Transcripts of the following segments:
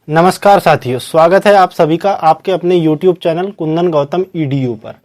नमस्कार साथियों, स्वागत है आप सभी का आपके अपने YouTube channel Kundan Gautam EDU पर।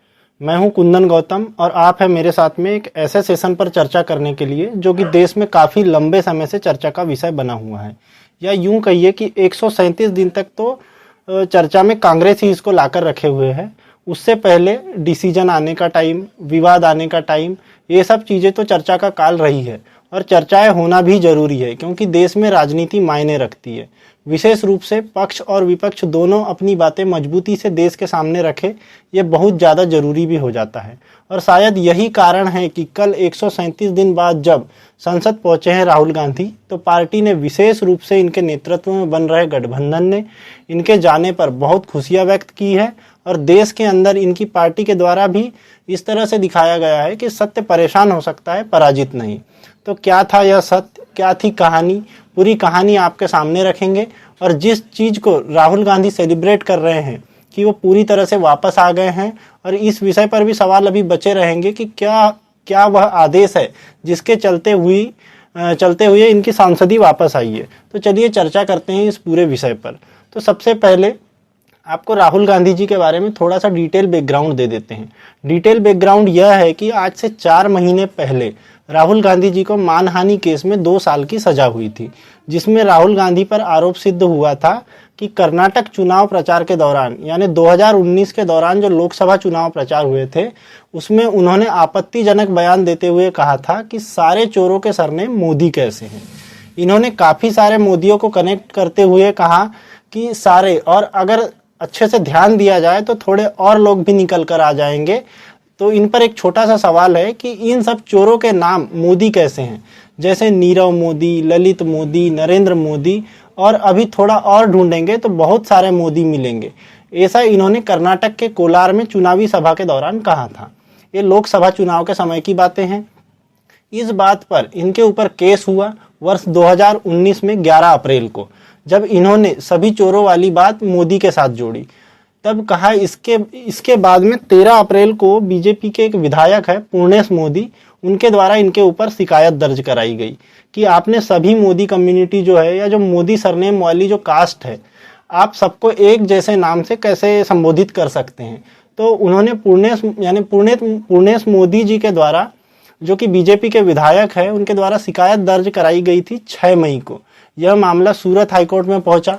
मैं हूं कुंदन गौतम और आप हैं मेरे साथ में एक ऐसे सेशन पर चर्चा करने के लिए जो कि देश में काफ़ी लंबे समय से चर्चा का विषय बना हुआ है, या यूं कहिए कि 137 दिन तक तो चर्चा में कांग्रेस ही इसको लाकर रखे हुए है। उससे पहले डिसीजन आने का टाइम, विवाद आने का टाइम, ये सब चीज़ें तो चर्चा का काल रही है और चर्चाएं होना भी जरूरी है, क्योंकि देश में राजनीति मायने रखती है। विशेष रूप से पक्ष और विपक्ष दोनों अपनी बातें मजबूती से देश के सामने रखे, ये बहुत ज़्यादा जरूरी भी हो जाता है। और शायद यही कारण है कि कल 137 दिन बाद जब संसद पहुंचे हैं राहुल गांधी, तो पार्टी ने विशेष रूप से इनके नेतृत्व में बन रहे गठबंधन ने इनके जाने पर बहुत खुशियां व्यक्त की है। और देश के अंदर इनकी पार्टी के द्वारा भी इस तरह से दिखाया गया है कि सत्य परेशान हो सकता है, पराजित नहीं। तो क्या था यह सत्य, क्या थी कहानी, पूरी कहानी आपके सामने रखेंगे। और जिस चीज़ को राहुल गांधी सेलिब्रेट कर रहे हैं कि वो पूरी तरह से वापस आ गए हैं, और इस विषय पर भी सवाल अभी बचे रहेंगे कि क्या वह आदेश है जिसके चलते हुए इनकी सांसदी वापस आई है। तो चलिए चर्चा करते हैं इस पूरे विषय पर। तो सबसे पहले आपको राहुल गांधी जी के बारे में थोड़ा सा डिटेल बैकग्राउंड दे देते हैं। डिटेल बैकग्राउंड यह है कि आज से 4 महीने पहले राहुल गांधी जी को मानहानि केस में 2 साल की सजा हुई थी, जिसमें राहुल गांधी पर आरोप सिद्ध हुआ था कि कर्नाटक चुनाव प्रचार के दौरान, यानी 2019 के दौरान जो लोकसभा चुनाव प्रचार हुए थे, उसमें उन्होंने आपत्तिजनक बयान देते हुए कहा था कि सारे चोरों के सरनेम मोदी कैसे हैं। इन्होंने काफ़ी सारे मोदियों को कनेक्ट करते हुए कहा कि सारे, और अगर अच्छे से ध्यान दिया जाए तो थोड़े और लोग भी निकल कर आ जाएंगे। तो इन पर एक छोटा सा सवाल है कि इन सब चोरों के नाम मोदी कैसे हैं, जैसे नीरव मोदी, ललित मोदी, नरेंद्र मोदी, और अभी थोड़ा और ढूंढेंगे तो बहुत सारे मोदी मिलेंगे। ऐसा इन्होंने कर्नाटक के कोलार में चुनावी सभा के दौरान कहा था। ये लोकसभा चुनाव के समय की बातें हैं। इस बात पर इनके ऊपर केस हुआ वर्ष 2019 में 11 अप्रैल को, जब इन्होंने सभी चोरों वाली बात मोदी के साथ जोड़ी। तब कहा इसके बाद में 13 अप्रैल को बीजेपी के एक विधायक है पूर्णेश मोदी, उनके द्वारा इनके ऊपर शिकायत दर्ज कराई गई कि आपने सभी मोदी कम्युनिटी जो है, या जो मोदी सरनेम वाली जो कास्ट है, आप सबको एक जैसे नाम से कैसे संबोधित कर सकते हैं। तो उन्होंने पूर्णेश मोदी जी के द्वारा, जो कि बीजेपी के विधायक है, उनके द्वारा शिकायत दर्ज कराई गई थी 6 मई को। यह मामला सूरत हाईकोर्ट में पहुंचा।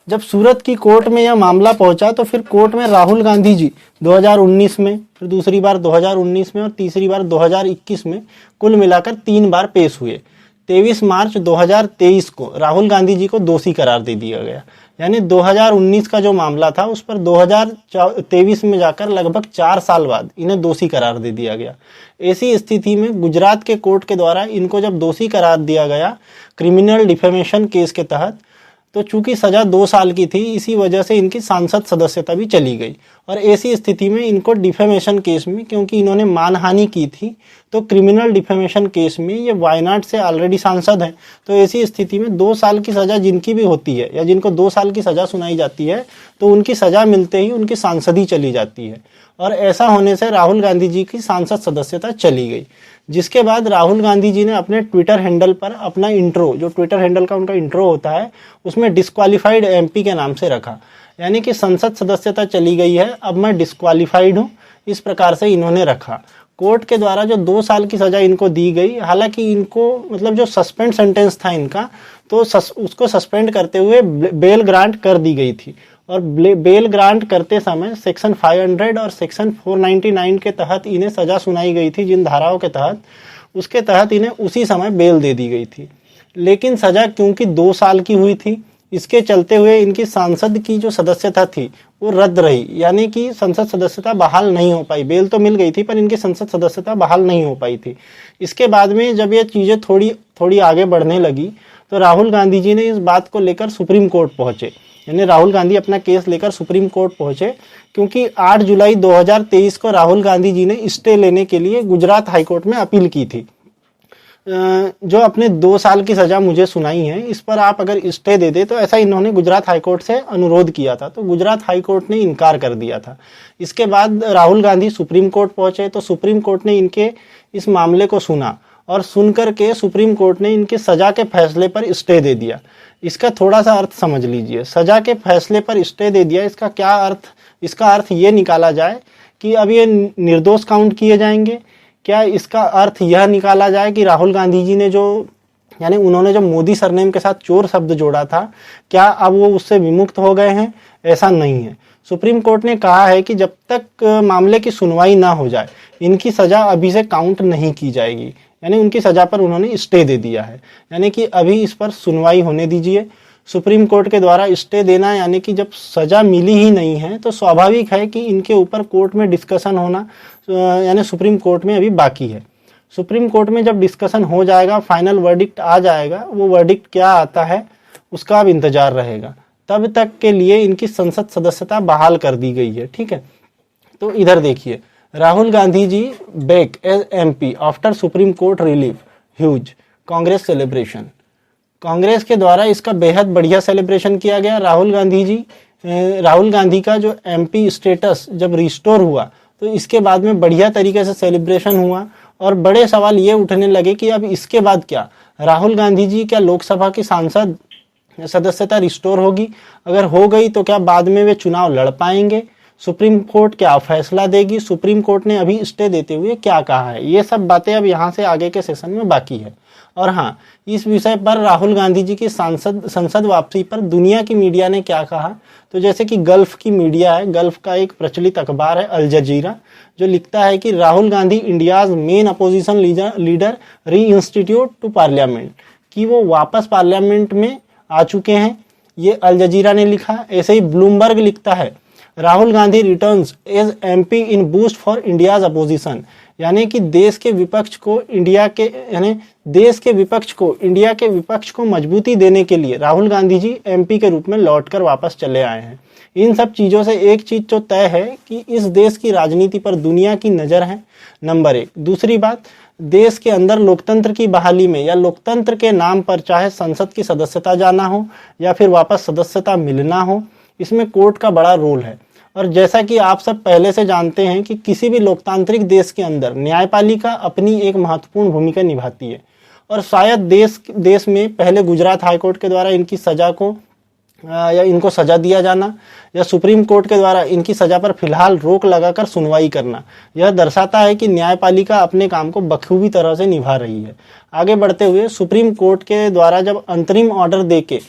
जब सूरत की कोर्ट में यह मामला पहुंचा तो फिर कोर्ट में राहुल गांधी जी 2019 में, फिर दूसरी बार 2019 में और तीसरी बार 2021 में, कुल मिलाकर 3 बार पेश हुए। 23 मार्च 2023 को राहुल गांधी जी को दोषी करार दे दिया गया। यानी 2019 का जो मामला था उस पर 2023 में जाकर लगभग 4 साल बाद इन्हें दोषी करार दे दिया गया। ऐसी स्थिति में गुजरात के कोर्ट के द्वारा इनको जब दोषी करार दिया गया क्रिमिनल डिफेमेशन केस के तहत, तो चूंकि सजा 2 साल की थी, इसी वजह से इनकी सांसद सदस्यता भी चली गई। और ऐसी स्थिति में इनको डिफेमेशन केस में, क्योंकि इन्होंने मानहानि की थी, तो क्रिमिनल डिफेमेशन केस में ये वायनाड से ऑलरेडी सांसद हैं, तो ऐसी स्थिति में 2 साल की सजा जिनकी भी होती है, या जिनको 2 साल की सजा सुनाई जाती है, तो उनकी सजा मिलते ही उनकी सांसदी चली जाती है। और ऐसा होने से राहुल गांधी जी की सांसद सदस्यता चली गई, जिसके बाद राहुल गांधी जी ने अपने ट्विटर हैंडल पर अपना इंट्रो, जो ट्विटर हैंडल का उनका इंट्रो होता है, उसमें डिस्क्वालीफाइड MP के नाम से रखा। यानी कि संसद सदस्यता चली गई है, अब मैं डिस्क्वालीफाइड हूँ, इस प्रकार से इन्होंने रखा। कोर्ट के द्वारा जो 2 साल की सजा इनको दी गई, हालांकि इनको मतलब जो सस्पेंड सेंटेंस था इनका, तो उसको सस्पेंड करते हुए बेल ग्रांट कर दी गई थी। और बेल ग्रांट करते समय सेक्शन 500 और सेक्शन 499 के तहत इन्हें सजा सुनाई गई थी, जिन धाराओं के तहत, उसके तहत इन्हें उसी समय बेल दे दी गई थी। लेकिन सजा क्योंकि 2 साल की हुई थी, इसके चलते हुए इनकी सांसद की जो सदस्यता थी वो रद्द रही, यानी कि संसद सदस्यता बहाल नहीं हो पाई। बेल तो मिल गई थी पर इनकी संसद सदस्यता बहाल नहीं हो पाई थी। इसके बाद में जब ये चीज़ें थोड़ी आगे बढ़ने लगी, तो राहुल गांधी जी ने इस बात को लेकर सुप्रीम कोर्ट पहुंचे। यानी राहुल गांधी अपना केस लेकर सुप्रीम कोर्ट पहुंचे, क्योंकि 8 जुलाई 2023 को राहुल गांधी जी ने स्टे लेने के लिए गुजरात हाईकोर्ट में अपील की थी। जो अपने 2 साल की सजा मुझे सुनाई है, इस पर आप अगर स्टे दे दे, तो ऐसा इन्होंने गुजरात हाईकोर्ट से अनुरोध किया था, तो गुजरात हाईकोर्ट ने इनकार कर दिया था। इसके बाद राहुल गांधी सुप्रीम कोर्ट पहुंचे, तो सुप्रीम कोर्ट ने इनके इस मामले को सुना और सुनकर के सुप्रीम कोर्ट ने इनके सजा के फैसले पर स्टे दे दिया। इसका थोड़ा सा अर्थ समझ लीजिए। सजा के फैसले पर स्टे दे दिया, इसका क्या अर्थ? इसका अर्थ ये निकाला जाए कि अब ये निर्दोष काउंट किए जाएंगे। क्या इसका अर्थ यह निकाला जाए कि राहुल गांधी जी ने यानी उन्होंने जो मोदी सरनेम के साथ चोर शब्द जोड़ा था, क्या अब वो उससे विमुक्त हो गए हैं? ऐसा नहीं है। सुप्रीम कोर्ट ने कहा है कि जब तक मामले की सुनवाई ना हो जाए, इनकी सजा अभी से काउंट नहीं की जाएगी। यानी उनकी सजा पर उन्होंने स्टे दे दिया है, यानी कि अभी इस पर सुनवाई होने दीजिए। सुप्रीम कोर्ट के द्वारा स्टे देना यानी कि जब सजा मिली ही नहीं है तो स्वाभाविक है कि इनके ऊपर कोर्ट में डिस्कशन होना यानी सुप्रीम कोर्ट में अभी बाकी है। सुप्रीम कोर्ट में जब डिस्कशन हो जाएगा, फाइनल वर्डिक्ट आ जाएगा, वो वर्डिक्ट क्या आता है उसका अब इंतजार रहेगा। तब तक के लिए इनकी संसद सदस्यता बहाल कर दी गई है। ठीक है, तो इधर देखिए, Rahul Gandhi ji back as MP after Supreme Court relief, huge Congress celebration. Congress के द्वारा इसका बेहद बढ़िया सेलिब्रेशन किया गया। राहुल गांधी का जो एमपी स्टेटस जब रिस्टोर हुआ तो इसके बाद में बढ़िया तरीके से सेलिब्रेशन हुआ और बड़े सवाल ये उठने लगे कि अब इसके बाद क्या? राहुल गांधी जी क्या लोकसभा की सांसद सदस्यता रिस्टोर होगी? अगर हो गई तो क्या बाद में वे चुनाव लड़ पाएंगे? सुप्रीम कोर्ट क्या फैसला देगी? सुप्रीम कोर्ट ने अभी स्टे देते हुए क्या कहा है? ये सब बातें अब यहाँ से आगे के सेशन में बाकी है। और हाँ, इस विषय पर राहुल गांधी जी की संसद वापसी पर दुनिया की मीडिया ने क्या कहा, तो जैसे कि गल्फ की मीडिया है, गल्फ का एक प्रचलित अखबार है अल जजीरा, जो लिखता है कि Rahul Gandhi India's main opposition leader री इंस्टीट्यूट टू पार्लियामेंट, कि वो वापस पार्लियामेंट में आ चुके हैं। ये अल जजीरा ने लिखा। ऐसे ही ब्लूमबर्ग लिखता है Rahul Gandhi returns as MP in boost for India's opposition, यानी कि देश के विपक्ष को इंडिया के विपक्ष को मजबूती देने के लिए राहुल गांधी जी एमपी के रूप में लौटकर वापस चले आए हैं। इन सब चीज़ों से एक चीज़ तो तय है कि इस देश की राजनीति पर दुनिया की नज़र है, नंबर 1। दूसरी बात, देश के अंदर लोकतंत्र की बहाली में या लोकतंत्र के नाम पर चाहे संसद की सदस्यता जाना हो या फिर वापस सदस्यता मिलना हो, इसमें कोर्ट का बड़ा रोल है। और जैसा कि आप सब पहले से जानते हैं कि किसी भी लोकतांत्रिक देश के अंदर न्यायपालिका अपनी एक महत्वपूर्ण भूमिका निभाती है। और शायद देश में पहले गुजरात हाईकोर्ट के द्वारा इनकी सजा को या इनको सजा दिया जाना या सुप्रीम कोर्ट के द्वारा इनकी सजा पर फिलहाल रोक लगाकर सुनवाई करना, यह दर्शाता है कि न्यायपालिका अपने काम को बखूबी तरह से निभा रही है। आगे बढ़ते हुए, सुप्रीम कोर्ट के द्वारा जब अंतरिम ऑर्डर देके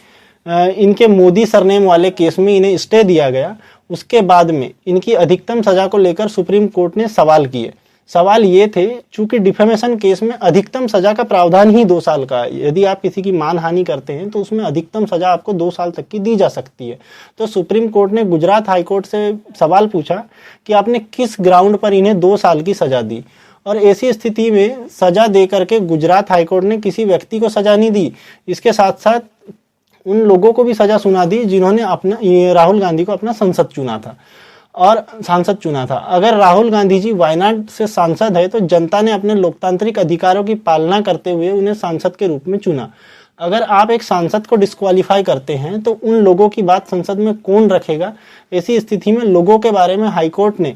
इनके मोदी सरनेम वाले केस में इन्हें स्टे दिया गया, उसके बाद में इनकी अधिकतम सजा को लेकर सुप्रीम कोर्ट ने सवाल किए। सवाल ये थे, चूंकि डिफेमेशन केस में अधिकतम सजा का प्रावधान ही 2 साल का है, यदि आप किसी की मानहानि करते हैं तो उसमें अधिकतम सजा आपको 2 साल तक की दी जा सकती है। तो सुप्रीम कोर्ट ने गुजरात हाईकोर्ट से सवाल पूछा कि आपने किस ग्राउंड पर इन्हें 2 साल की सजा दी। और ऐसी स्थिति में सजा दे करके गुजरात हाईकोर्ट ने किसी व्यक्ति को सजा नहीं दी, इसके साथ साथ उन लोगों को भी सजा सुना दी जिन्होंने राहुल गांधी को अपना सांसद चुना था। अगर राहुल गांधी जी वायनाड से सांसद है तो जनता ने अपने लोकतांत्रिक अधिकारों की पालना करते हुए उन्हें सांसद के रूप में चुना। अगर आप एक सांसद को डिस्क्वालीफाई करते हैं तो उन लोगों की बात संसद में कौन रखेगा? ऐसी स्थिति में लोगों के बारे में हाईकोर्ट ने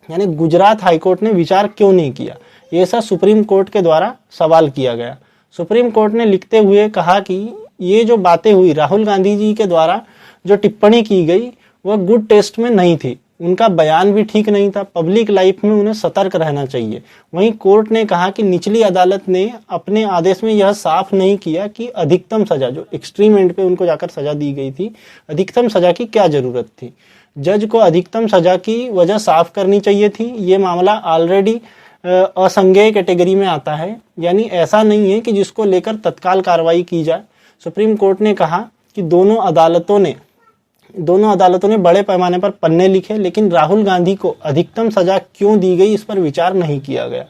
यानी गुजरात हाईकोर्ट ने विचार क्यों नहीं किया? ये सब सुप्रीम कोर्ट के द्वारा सवाल किया गया। सुप्रीम कोर्ट ने लिखते हुए कहा कि ये जो बातें हुई, राहुल गांधी जी के द्वारा जो टिप्पणी की गई वह गुड टेस्ट में नहीं थी, उनका बयान भी ठीक नहीं था। पब्लिक लाइफ में उन्हें सतर्क रहना चाहिए। वहीं कोर्ट ने कहा कि निचली अदालत ने अपने आदेश में यह साफ नहीं किया कि अधिकतम सजा, जो एक्सट्रीम एंड पे उनको जाकर सजा दी गई थी, अधिकतम सजा की क्या जरूरत थी। जज को अधिकतम सजा की वजह साफ करनी चाहिए थी। ये मामला ऑलरेडी असंज्ञेय कैटेगरी में आता है, यानी ऐसा नहीं है कि जिसको लेकर तत्काल कार्रवाई की जाए। सुप्रीम कोर्ट ने कहा कि दोनों अदालतों ने बड़े पैमाने पर पन्ने लिखे, लेकिन राहुल गांधी को अधिकतम सजा क्यों दी गई इस पर विचार नहीं किया गया।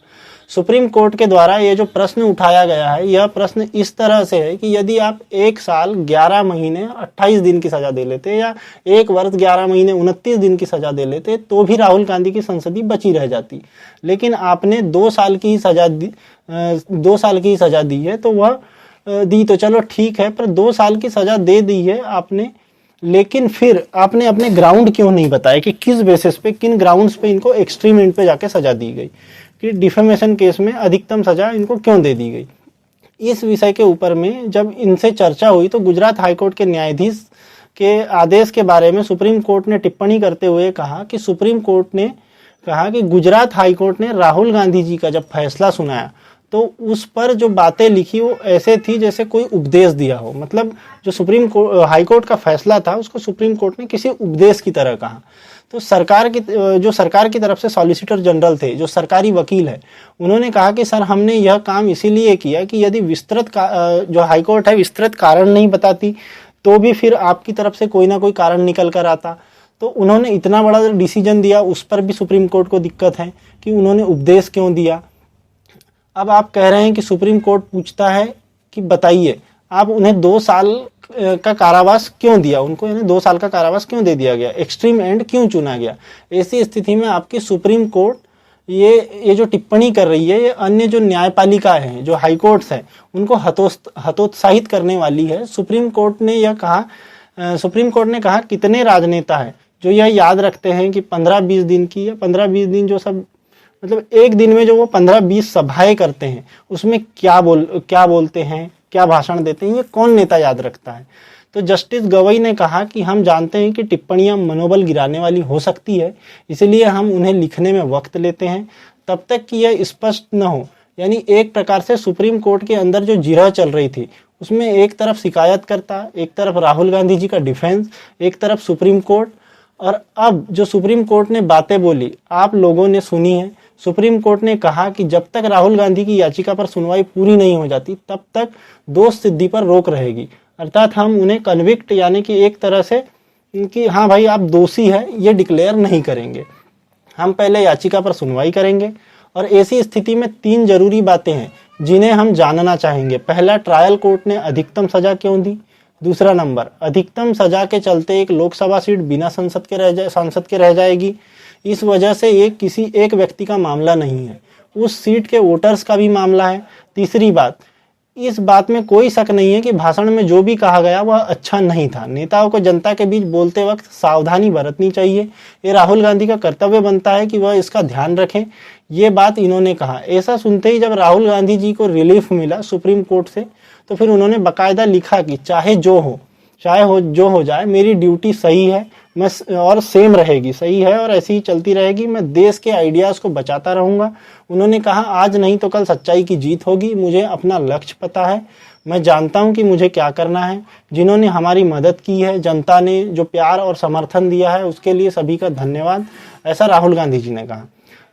सुप्रीम कोर्ट के द्वारा ये जो प्रश्न उठाया गया है, यह प्रश्न इस तरह से है कि यदि आप 1 साल 11 महीने 28 दिन की सजा दे लेते या 1 वर्ष 11 महीने 29 दिन की सजा दे लेते तो भी राहुल गांधी की संसदीय बची रह जाती। लेकिन आपने 2 साल की सजा दी है, तो वह दी तो चलो ठीक है, पर 2 साल की सजा दे दी है आपने, लेकिन फिर आपने अपने ग्राउंड क्यों नहीं बताया कि किस बेसिस पे, किन ग्राउंड्स पे इनको एक्सट्रीम एंड पे जाके सजा दी गई। कि डिफेमेशन केस में अधिकतम सजा इनको क्यों दे दी गई। इस विषय के ऊपर में जब इनसे चर्चा हुई तो गुजरात हाईकोर्ट के न्यायाधीश के आदेश के बारे में सुप्रीम कोर्ट ने टिप्पणी करते हुए कहा कि सुप्रीम कोर्ट ने कहा कि गुजरात हाईकोर्ट ने राहुल गांधी जी का जब फैसला सुनाया तो उस पर जो बातें लिखी वो ऐसे थी जैसे कोई उपदेश दिया हो। मतलब जो सुप्रीम हाईकोर्ट का फैसला था उसको सुप्रीम कोर्ट ने किसी उपदेश की तरह कहा। तो सरकार की तरफ से सॉलिसिटर जनरल थे, जो सरकारी वकील है, उन्होंने कहा कि सर हमने यह काम इसीलिए किया कि यदि जो हाईकोर्ट है विस्तृत कारण नहीं बताती तो भी फिर आपकी तरफ से कोई ना कोई कारण निकल कर आता। तो उन्होंने इतना बड़ा डिसीजन दिया, उस पर भी सुप्रीम कोर्ट को दिक्कत है कि उन्होंने उपदेश क्यों दिया। अब आप कह रहे हैं कि सुप्रीम कोर्ट पूछता है कि बताइए आप उन्हें 2 साल का कारावास क्यों दिया, उनको यानी 2 साल का कारावास क्यों दे दिया गया, एक्सट्रीम एंड क्यों चुना गया। ऐसी स्थिति में आपकी सुप्रीम कोर्ट ये जो टिप्पणी कर रही है ये अन्य जो न्यायपालिका है, जो हाई कोर्ट्स है, उनको हतोत्साहित करने वाली है। सुप्रीम कोर्ट ने कहा कितने राजनेता है जो यह याद रखते हैं कि 15-20 दिन की या 15-20 दिन जो सब मतलब एक दिन में जो वो 15-20 सभाएं करते हैं उसमें क्या बोलते हैं, क्या भाषण देते हैं, ये कौन नेता याद रखता है। तो जस्टिस गवई ने कहा कि हम जानते हैं कि टिप्पणियां मनोबल गिराने वाली हो सकती है, इसलिए हम उन्हें लिखने में वक्त लेते हैं तब तक कि यह स्पष्ट न हो। यानी एक प्रकार से सुप्रीम कोर्ट के अंदर जो जिरह चल रही थी उसमें एक तरफ शिकायतकर्ता, एक तरफ राहुल गांधी जी का डिफेंस, एक तरफ सुप्रीम कोर्ट। और अब जो सुप्रीम कोर्ट ने बातें बोली आप लोगों ने सुनी है। सुप्रीम कोर्ट ने कहा कि जब तक राहुल गांधी की याचिका पर सुनवाई पूरी नहीं हो जाती तब तक दोष सिद्धि पर रोक रहेगी, अर्थात हम उन्हें कन्विक्ट यानी कि एक तरह से कि हाँ भाई आप दोषी है ये डिक्लेयर नहीं करेंगे, हम पहले याचिका पर सुनवाई करेंगे। और ऐसी स्थिति में 3 जरूरी बातें हैं जिन्हें हम जानना चाहेंगे। पहला, ट्रायल कोर्ट ने अधिकतम सजा क्यों दी। दूसरा नंबर, अधिकतम सजा के चलते एक लोकसभा सीट बिना सांसद के रह जाएगी। इस वजह से ये किसी एक व्यक्ति का मामला नहीं है, उस सीट के वोटर्स का भी मामला है। तीसरी बात, इस बात में कोई शक नहीं है कि भाषण में जो भी कहा गया वह अच्छा नहीं था। नेताओं को जनता के बीच बोलते वक्त सावधानी बरतनी चाहिए, ये राहुल गांधी का कर्तव्य बनता है कि वह इसका ध्यान रखें। ये बात इन्होंने कहा। ऐसा सुनते ही जब राहुल गांधी जी को रिलीफ मिला सुप्रीम कोर्ट से तो फिर उन्होंने बाकायदा लिखा कि चाहे जो हो जाए मेरी ड्यूटी सही है मैं और सेम रहेगी, सही है और ऐसी ही चलती रहेगी, मैं देश के आइडियाज़ को बचाता रहूँगा। उन्होंने कहा आज नहीं तो कल सच्चाई की जीत होगी, मुझे अपना लक्ष्य पता है, मैं जानता हूँ कि मुझे क्या करना है। जिन्होंने हमारी मदद की है, जनता ने जो प्यार और समर्थन दिया है उसके लिए सभी का धन्यवाद, ऐसा राहुल गांधी जी ने कहा।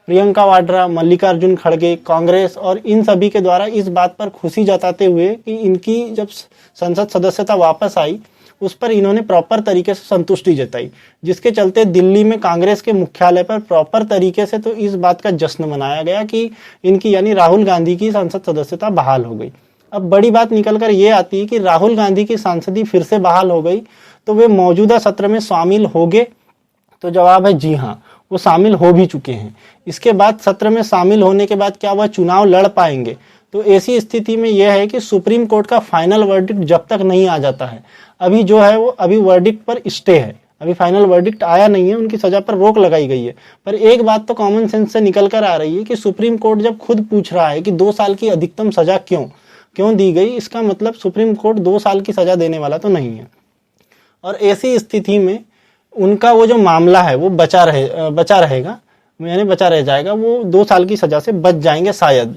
प्रियंका वाड्रा, मल्लिकार्जुन खड़गे, कांग्रेस और इन सभी के द्वारा इस बात पर खुशी जताते हुए कि इनकी जब संसद सदस्यता वापस आई उस पर इन्होंने प्रॉपर तरीके से संतुष्टि जताई, जिसके चलते दिल्ली में कांग्रेस के मुख्यालय पर प्रॉपर तरीके से तो इस बात का जश्न मनाया गया कि इनकी यानी राहुल गांधी की संसद सदस्यता बहाल हो गई। अब बड़ी बात निकल कर ये आती है कि राहुल गांधी की सांसदी फिर से बहाल हो गई तो वे मौजूदा सत्र में शामिल होंगे, तो जवाब है जी हाँ, वो शामिल हो भी चुके हैं। इसके बाद सत्र में शामिल होने के बाद क्या वह चुनाव लड़ पाएंगे, तो ऐसी स्थिति में यह है कि सुप्रीम कोर्ट का फाइनल वर्डिक्ट जब तक नहीं आ जाता है, अभी जो है वो अभी वर्डिक्ट पर स्टे है, अभी फाइनल वर्डिक्ट आया नहीं है, उनकी सजा पर रोक लगाई गई है। पर एक बात तो कॉमन सेंस से निकल कर आ रही है कि सुप्रीम कोर्ट जब खुद पूछ रहा है कि 2 साल की अधिकतम सजा क्यों दी गई, इसका मतलब सुप्रीम कोर्ट 2 साल की सजा देने वाला तो नहीं है। और ऐसी स्थिति में उनका वो जो मामला है वो बचा रह जाएगा, वो 2 साल की सजा से बच जाएंगे शायद,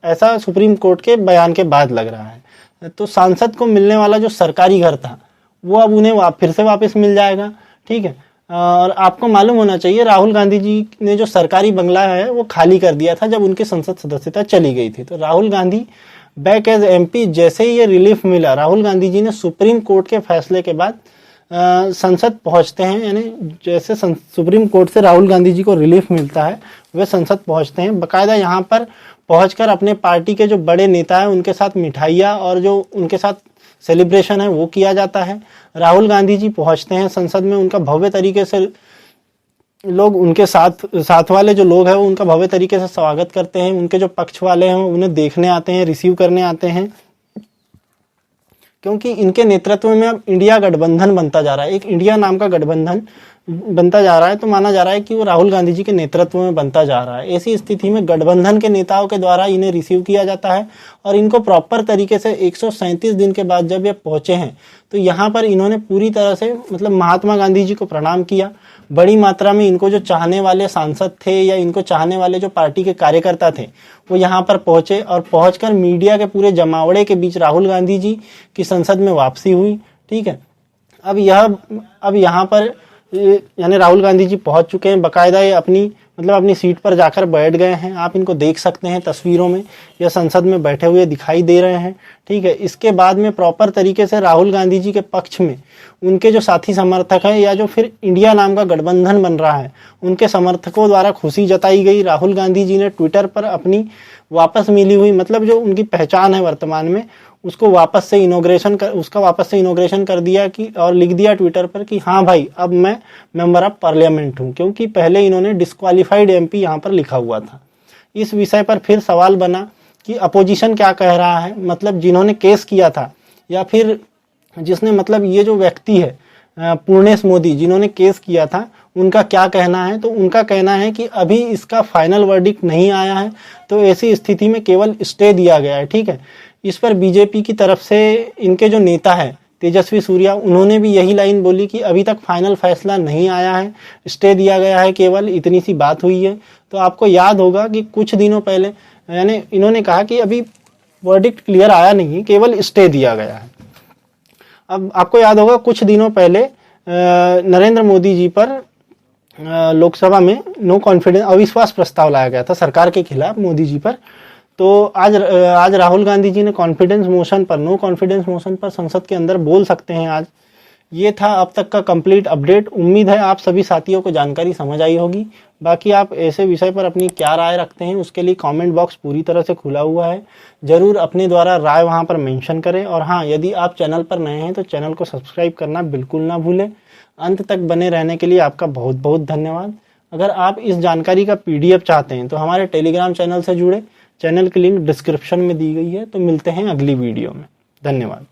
ऐसा सुप्रीम कोर्ट के बयान के बाद लग रहा है। तो सांसद को मिलने वाला जो सरकारी घर था वो अब उन्हें फिर से वापस मिल जाएगा, ठीक है। और आपको मालूम होना चाहिए राहुल गांधी जी ने जो सरकारी बंगला है वो खाली कर दिया था जब उनकी संसद सदस्यता चली गई थी। तो Rahul Gandhi back as MP, जैसे ही ये रिलीफ मिला, राहुल गांधी जी ने सुप्रीम कोर्ट के फैसले के बाद संसद पहुंचते हैं, यानी जैसे सुप्रीम कोर्ट से राहुल गांधी जी को रिलीफ मिलता है वे संसद पहुंचते हैं। बाकायदा यहाँ पर पहुंचकर अपने पार्टी के जो बड़े नेता हैं उनके साथ मिठाइयाँ और जो उनके साथ सेलिब्रेशन है वो किया जाता है। राहुल गांधी जी पहुंचते हैं संसद में, उनका भव्य तरीके से लोग उनके साथ वाले जो लोग हैं वो उनका भव्य तरीके से स्वागत करते हैं। उनके जो पक्ष वाले हैं उन्हें देखने आते हैं, रिसीव करने आते हैं, क्योंकि इनके नेतृत्व में अब इंडिया गठबंधन बनता जा रहा है। एक इंडिया नाम का गठबंधन बनता जा रहा है तो माना जा रहा है कि वो राहुल गांधी जी के नेतृत्व में बनता जा रहा है। ऐसी स्थिति में गठबंधन के नेताओं के द्वारा इन्हें रिसीव किया जाता है और इनको प्रॉपर तरीके से 137 दिन के बाद जब ये पहुंचे हैं तो यहाँ पर इन्होंने पूरी तरह से मतलब महात्मा गांधी जी को प्रणाम किया। बड़ी मात्रा में इनको जो चाहने वाले सांसद थे या इनको चाहने वाले जो पार्टी के कार्यकर्ता थे वो यहाँ पर पहुंचे और पहुंचकर मीडिया के पूरे जमावड़े के बीच राहुल गांधी जी की संसद में वापसी हुई। ठीक है, अब यहाँ पर यानी राहुल गांधी जी पहुंच चुके हैं, बाकायदा ये अपनी सीट पर जाकर बैठ गए हैं। आप इनको देख सकते हैं तस्वीरों में, यह संसद में बैठे हुए दिखाई दे रहे हैं। ठीक है, इसके बाद में प्रॉपर तरीके से राहुल गांधी जी के पक्ष में उनके जो साथी समर्थक हैं या जो फिर इंडिया नाम का गठबंधन बन रहा है उनके समर्थकों द्वारा खुशी जताई गई। राहुल गांधी जी ने ट्विटर पर अपनी वापस मिली हुई मतलब जो उनकी पहचान है वर्तमान में उसको वापस से इनॉग्रेशन कर दिया कि और लिख दिया ट्विटर पर कि हाँ भाई अब मैं मेंबर ऑफ पार्लियामेंट हूँ, क्योंकि पहले इन्होंने डिस्क्वालीफाइड एमपी यहाँ पर लिखा हुआ था। इस विषय पर फिर सवाल बना कि अपोजिशन क्या कह रहा है, मतलब जिन्होंने केस किया था या फिर जिसने मतलब ये जो व्यक्ति है पूर्णेश मोदी जिन्होंने केस किया था उनका क्या कहना है। तो उनका कहना है कि अभी इसका फाइनल वर्डिक्ट नहीं आया है तो ऐसी स्थिति में केवल स्टे दिया गया है। ठीक है, इस पर बीजेपी की तरफ से इनके जो नेता है तेजस्वी सूर्या उन्होंने भी यही लाइन बोली कि अभी तक फाइनल फैसला नहीं आया है, स्टे दिया गया है, केवल इतनी सी बात हुई है। तो आपको याद होगा कि कुछ दिनों पहले यानी इन्होंने कहा कि अभी वर्डिक्ट क्लियर आया नहीं, केवल स्टे दिया गया है। अब आपको याद होगा कुछ दिनों पहले नरेंद्र मोदी जी पर लोकसभा में नो कॉन्फिडेंस अविश्वास प्रस्ताव लाया गया था सरकार के खिलाफ मोदी जी पर। तो आज राहुल गांधी जी ने नो कॉन्फिडेंस मोशन पर संसद के अंदर बोल सकते हैं आज। ये था अब तक का कंप्लीट अपडेट। उम्मीद है आप सभी साथियों को जानकारी समझ आई होगी। बाकी आप ऐसे विषय पर अपनी क्या राय रखते हैं उसके लिए कमेंट बॉक्स पूरी तरह से खुला हुआ है, जरूर अपने द्वारा राय वहां पर मेंशन करें। और हाँ, यदि आप चैनल पर नए हैं तो चैनल को सब्सक्राइब करना बिल्कुल ना भूलें। अंत तक बने रहने के लिए आपका बहुत बहुत धन्यवाद। अगर आप इस जानकारी का PDF चाहते हैं तो हमारे टेलीग्राम चैनल से जुड़े, चैनल की लिंक डिस्क्रिप्शन में दी गई है। तो मिलते हैं अगली वीडियो में, धन्यवाद।